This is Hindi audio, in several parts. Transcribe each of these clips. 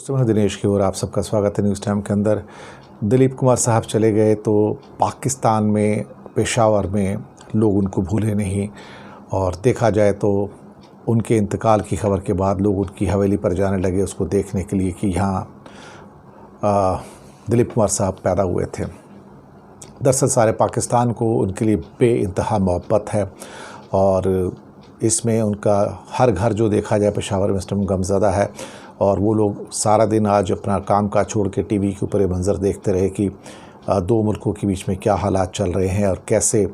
मैं दिनेश की और आप सबका स्वागत है न्यूज़ टाइम के अंदर। दिलीप कुमार साहब चले गए तो पाकिस्तान में पेशावर में लोग उनको भूले नहीं, और देखा जाए तो उनके इंतकाल की खबर के बाद लोग उनकी हवेली पर जाने लगे उसको देखने के लिए कि यहाँ दिलीप कुमार साहब पैदा हुए थे। दरअसल सारे पाकिस्तान को उनके लिए बेइंतहा मोहब्बत है, और इसमें उनका हर घर जो देखा जाए पेशावर में इस टाइम गमज़दा है। और वो लोग सारा दिन आज अपना काम काज छोड़ के टीवी के ऊपर ये मंज़र देखते रहे कि दो मुल्कों के बीच में क्या हालात चल रहे हैं और कैसे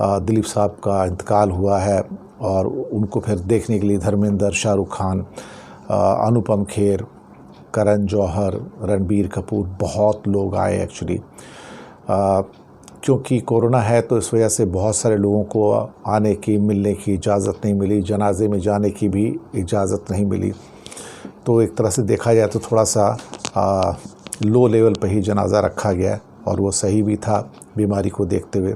दिलीप साहब का इंतकाल हुआ है। और उनको फिर देखने के लिए धर्मेंद्र, शाहरुख खान, अनुपम खेर, करण जौहर, रणबीर कपूर, बहुत लोग आए एक्चुअली। क्योंकि कोरोना है तो इस वजह से बहुत सारे लोगों को आने की, मिलने की इजाज़त नहीं मिली, जनाजे में जाने की भी इजाज़त नहीं मिली। तो एक तरह से देखा जाए तो थोड़ा सा लो लेवल पर ही जनाज़ा रखा गया, और वो सही भी था बीमारी को देखते हुए।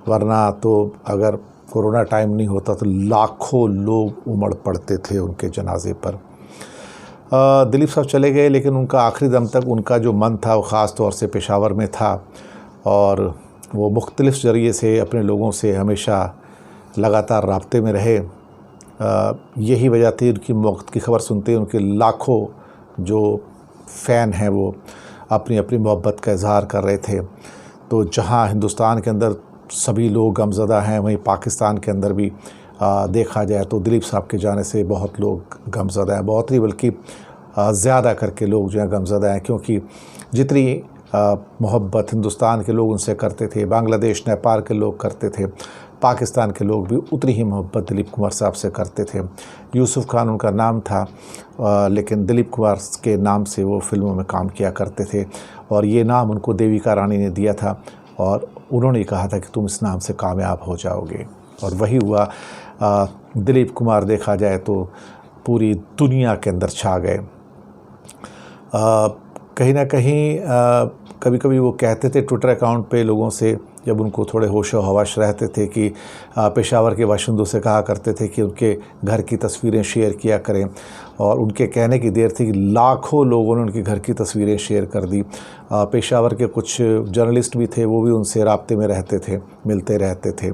वरना तो अगर कोरोना टाइम नहीं होता तो लाखों लोग उमड़ पड़ते थे उनके जनाजे पर। दिलीप साहब चले गए, लेकिन उनका आखिरी दम तक उनका जो मन था वो ख़ास तौर से पेशावर में था, और वो मुख्तलिफ़ ज़रिए से अपने लोगों से हमेशा लगातार राब्ते में रहे। यही वजह थी उनकी मौत की खबर सुनते ही उनके लाखों जो फ़ैन हैं वो अपनी अपनी मोहब्बत का इजहार कर रहे थे। तो जहां हिंदुस्तान के अंदर सभी लोग गमज़दा हैं, वहीं पाकिस्तान के अंदर भी देखा जाए तो दिलीप साहब के जाने से बहुत लोग गमज़दा हैं। बहुत ही बल्कि ज़्यादा करके लोग जो हैं गमज़दा हैं, क्योंकि जितनी मोहब्बत हिंदुस्तान के लोग उनसे करते थे, बांग्लादेश, नेपाल के लोग करते थे, पाकिस्तान के लोग भी उतनी ही मोहब्बत दिलीप कुमार साहब से करते थे। यूसुफ खान उनका नाम था, लेकिन दिलीप कुमार के नाम से वो फिल्मों में काम किया करते थे, और ये नाम उनको देविका रानी ने दिया था, और उन्होंने कहा था कि तुम इस नाम से कामयाब हो जाओगे, और वही हुआ। दिलीप कुमार देखा जाए तो पूरी दुनिया के अंदर छा गए। कहीं ना कहीं कभी कभी वो कहते थे ट्विटर अकाउंट पे लोगों से, जब उनको थोड़े होशो हवाश रहते थे, कि पेशावर के बाशिंदों से कहा करते थे कि उनके घर की तस्वीरें शेयर किया करें, और उनके कहने की देर थी कि लाखों लोगों ने उनके घर की तस्वीरें शेयर कर दी। पेशावर के कुछ जर्नलिस्ट भी थे, वो भी उनसे राब्ते में रहते थे, मिलते रहते थे,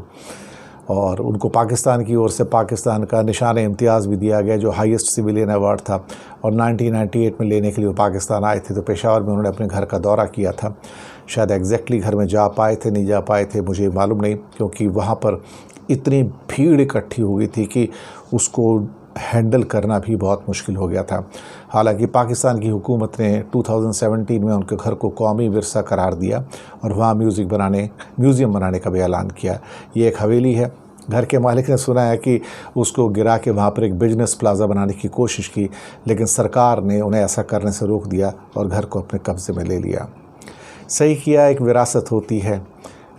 और उनको पाकिस्तान की ओर से पाकिस्तान का निशान इम्तियाज़ भी दिया गया, जो हाईएस्ट सिविलियन अवार्ड था। और 1998 में लेने के लिए वो पाकिस्तान आए थे, तो पेशावर में उन्होंने अपने घर का दौरा किया था। शायद एग्जैक्टली घर में जा पाए थे, नहीं जा पाए थे, मुझे मालूम नहीं, क्योंकि वहाँ पर इतनी भीड़ इकट्ठी हो गई थी कि उसको हैंडल करना भी बहुत मुश्किल हो गया था। हालांकि पाकिस्तान की हुकूमत ने 2017 में उनके घर को कौमी विरसा करार दिया, और वहाँ म्यूज़ियम बनाने का भी ऐलान किया। ये एक हवेली है। घर के मालिक ने सुना है कि उसको गिरा के वहाँ पर एक बिजनेस प्लाजा बनाने की कोशिश की, लेकिन सरकार ने उन्हें ऐसा करने से रोक दिया और घर को अपने कब्ज़े में ले लिया। सही किया, एक विरासत होती है।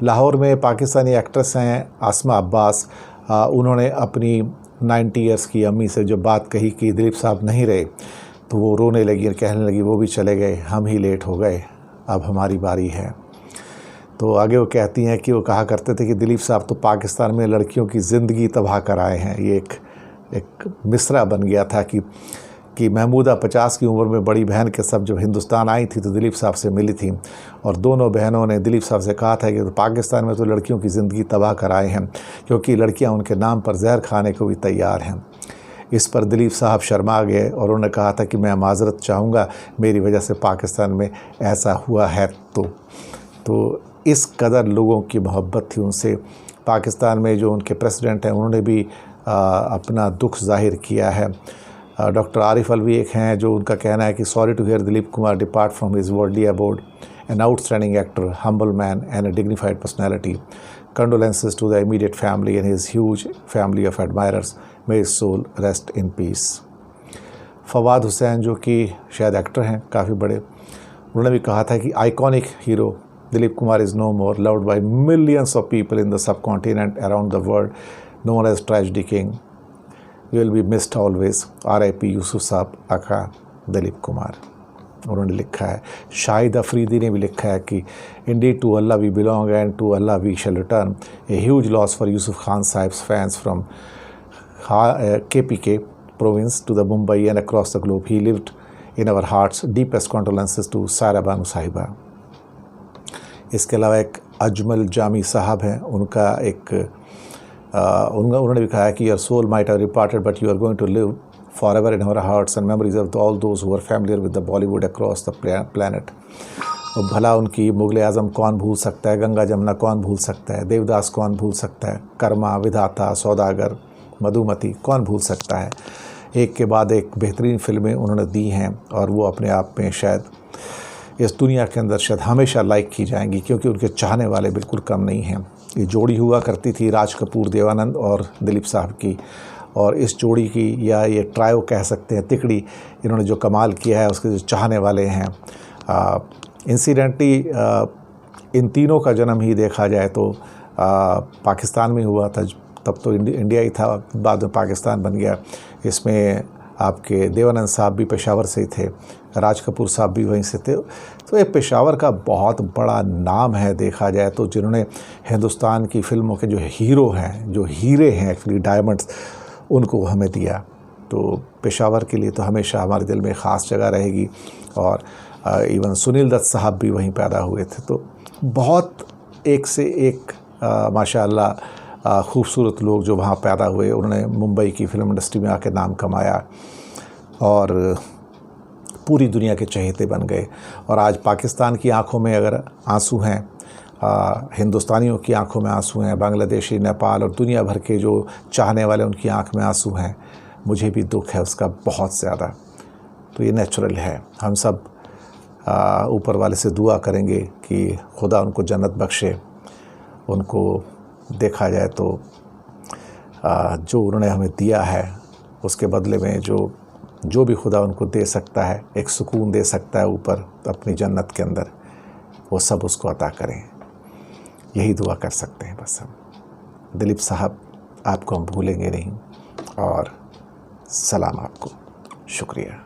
लाहौर में पाकिस्तानी एक्ट्रेस हैं आसमा अब्बास, उन्होंने अपनी 90 ईयर्स की अम्मी से जब बात कही कि दिलीप साहब नहीं रहे, तो वो रोने लगी और कहने लगी वो भी चले गए, हम ही लेट हो गए, अब हमारी बारी है। तो आगे वो कहती हैं कि वो कहा करते थे कि दिलीप साहब तो पाकिस्तान में लड़कियों की ज़िंदगी तबाह कर आए हैं। ये एक मिसरा बन गया था कि महमूदा 50 की उम्र में बड़ी बहन के सब जब हिंदुस्तान आई थी तो दिलीप साहब से मिली थी, और दोनों बहनों ने दिलीप साहब से कहा था कि तो पाकिस्तान में तो लड़कियों की ज़िंदगी तबाह कर आए हैं, क्योंकि लड़कियां उनके नाम पर जहर खाने को भी तैयार हैं। इस पर दिलीप साहब शर्मा गए और उन्होंने कहा था कि मैं माजरत चाहूँगा, मेरी वजह से पाकिस्तान में ऐसा हुआ है। तो इस कदर लोगों की मोहब्बत थी उनसे। पाकिस्तान में जो उनके प्रेसिडेंट हैं उन्होंने भी अपना दुख जाहिर किया है। डॉक्टर आरिफ अलवी एक हैं, जो उनका कहना है कि sorry to hear Dilip Kumar depart from his worldly abode, an outstanding actor, humble man and a dignified personality. Condolences to the immediate family and his huge family of admirers, may his soul rest in peace. Fawad Hussain, जो कि शायद एक्टर हैं काफ़ी बड़े, उन्होंने भी कहा था कि iconic hero Dilip Kumar is no more, loved by millions of people in the subcontinent around the world, known as tragedy king, will be missed always, R.I.P. Yusuf साहब आका दिलीप कुमार। उन्होंने लिखा है। शाहिद अफरीदी ने भी लिखा है कि indeed to Allah we belong and to Allah we shall return, a huge loss for Yusuf Khan Sahib's fans from KPK province to the Mumbai and across the globe. He lived in our hearts deepest condolences to Saira Banu साहिबा। इसके अलावा एक अजमल जामी साहब हैं, उन्होंने भी कहा है कि your soul might have departed but you are going to live for ever in our hearts and memories of all those who are familiar with the Bollywood across the planet. और भला उनकी मुग़ल आज़म कौन भूल सकता है, गंगा जमुना कौन भूल सकता है, देवदास कौन भूल सकता है, कर्मा, विधाता, सौदागर, मधुमती कौन भूल सकता है। एक के बाद एक बेहतरीन फ़िल्में उन्होंने दी हैं और वो अपने आप में शायद इस दुनिया के अंदर शायद हमेशा लाइक की जाएंगी, क्योंकि उनके चाहने वाले बिल्कुल कम नहीं हैं। ये जोड़ी हुआ करती थी राज कपूर, देवानंद और दिलीप साहब की, और इस जोड़ी की या ये ट्रायो कह सकते हैं, तिकड़ी, इन्होंने जो कमाल किया है उसके जो चाहने वाले हैं। इंसिडेंटली इन तीनों का जन्म ही देखा जाए तो पाकिस्तान में हुआ था, तब तो इंडिया ही था, बाद में पाकिस्तान बन गया। इसमें आपके देवानंद साहब भी पेशावर से ही थे, राज कपूर साहब भी वहीं से थे। तो ये पेशावर का बहुत बड़ा नाम है देखा जाए तो, जिन्होंने हिंदुस्तान की फ़िल्मों के जो हीरो हैं, जो हीरे हैं एक्चुअली डायमंड्स, उनको हमें दिया। तो पेशावर के लिए तो हमेशा हमारे दिल में ख़ास जगह रहेगी। और इवन सुनील दत्त साहब भी वहीं पैदा हुए थे। तो बहुत एक से एक माशाअल्लाह खूबसूरत लोग जो वहाँ पैदा हुए, उन्होंने मुंबई की फ़िल्म इंडस्ट्री में आके नाम कमाया और पूरी दुनिया के चहेते बन गए। और आज पाकिस्तान की आंखों में अगर आंसू हैं, हिंदुस्तानियों की आंखों में आंसू हैं, बांग्लादेशी, नेपाल और दुनिया भर के जो चाहने वाले उनकी आंख में आंसू हैं, मुझे भी दुख है उसका बहुत ज़्यादा। तो ये नेचुरल है। हम सब ऊपर वाले से दुआ करेंगे कि खुदा उनको जन्नत बख्शे। उनको देखा जाए तो जो उन्होंने हमें दिया है उसके बदले में जो भी खुदा उनको दे सकता है, एक सुकून दे सकता है ऊपर अपनी जन्नत के अंदर, वो सब उसको अता करें। यही दुआ कर सकते हैं बस हम। दिलीप साहब, आपको हम भूलेंगे नहीं और सलाम आपको, शुक्रिया।